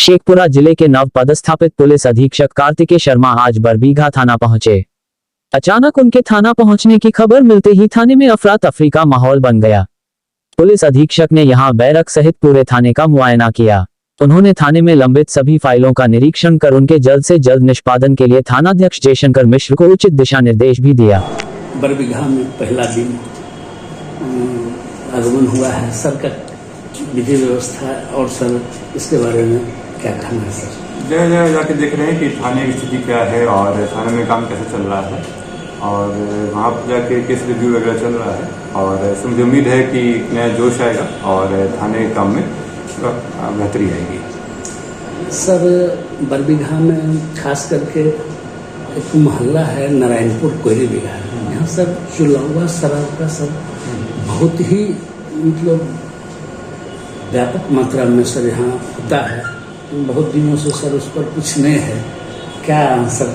शेखपुरा जिले के नव पदस्थापित पुलिस अधीक्षक कार्तिकेय शर्मा आज बरबीघा थाना पहुंचे। अचानक उनके थाना पहुंचने की खबर मिलते ही थाने में अफरा तफरी का माहौल बन गया। पुलिस अधीक्षक ने यहां बैरक सहित पूरे थाने का मुआयना किया। उन्होंने थाने में लंबित सभी फाइलों का निरीक्षण कर उनके जल्द से जल्द निष्पादन के लिए थानाध्यक्ष जयशंकर मिश्र को उचित दिशा निर्देश भी दिया। बरबीघा में पहला दिन आगमन हुआ है सर का विधि व्यवस्था और सर इसके बारे में क्या कहना है सर? जगह जाके देख रहे हैं कि थाने की स्थिति क्या है और थाने में काम कैसे चल रहा है और वहाँ पर जाके केस रिव्यू वगैरह चल रहा है और इससे मुझे उम्मीद है कि नया जोश आएगा और थाने के काम में बेहतरी आएगी। सर बरबीघा में खास करके एक मोहल्ला है नारायणपुर कोयरी बिघा, यहाँ सर चुलावा शराब का सर बहुत ही मतलब व्यापक मात्रा में सर यहाँ होता है। बहुत दिनों से सर उस पर कुछ नहीं है, क्या सर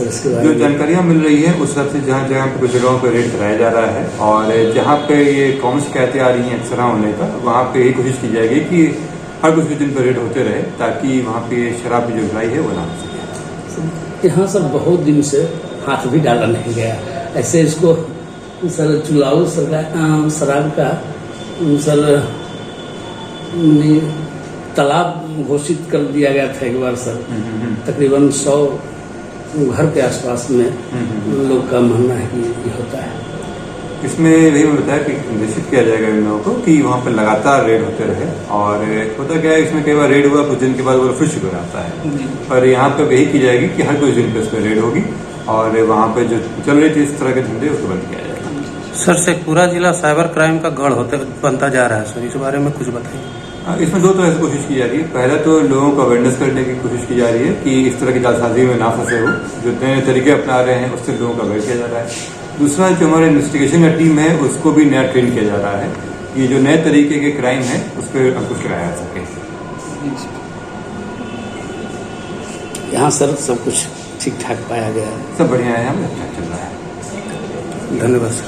इसके बारे में जो जानकारियाँ मिल रही है उस हिसाब से जहाँ जहाँ पे कुछ जगहों पर रेड कराया जा रहा है और जहाँ पे ये कॉमन शिकायतें आ रही हैं अक्सर होने का, वहाँ पे यही कोशिश की जाएगी कि हर कुछ दिन पर रेड होते रहे ताकि वहाँ पे शराब की जो ढुलाई है वो ना हो सके। यहाँ सर बहुत दिन से हाथ भी डाला नहीं गया, ऐसे इसको सर चुलाऊ शराब का सर तालाब घोषित कर दिया गया था एक बार सर। तकरीबन 100 घर के आसपास में लोग का मानना है कि ये होता है। इसमें यही मैं बताया कि निर्देशित किया जाएगा इन लोगों को कि वहाँ पर लगातार रेड होते रहे और होता क्या है इसमें कई बार रेड हुआ कुछ दिन के बाद वो फिर शुरू आता है पर यहाँ पर यही की जाएगी कि हर कुछ दिन पर इस पर रेड होगी और वहाँ पर जो चल रही थी इस तरह के धंधे उसको बंद किया जाएगा। सर शेखपुरा जिला साइबर क्राइम का गढ़ बनता जा रहा है सर, इस बारे में कुछ बताइए। इसमें दो तरह से कोशिश की जा रही है। पहला तो लोगों को अवेयरनेस करने की कोशिश की जा रही है कि इस तरह की जालसाजी में ना फंसे हो, जो नए तरीके अपना रहे हैं उससे लोगों को अवेयर किया जा रहा है। दूसरा जो हमारे इन्वेस्टिगेशन का टीम है उसको भी नया ट्रेन किया जा रहा है कि जो नए तरीके के क्राइम है उस पर अंकुश लगाया जा सके। यहाँ सर सब कुछ ठीक ठाक पाया गया है, सब बढ़िया है, हम अच्छा चल रहा है। धन्यवाद सर।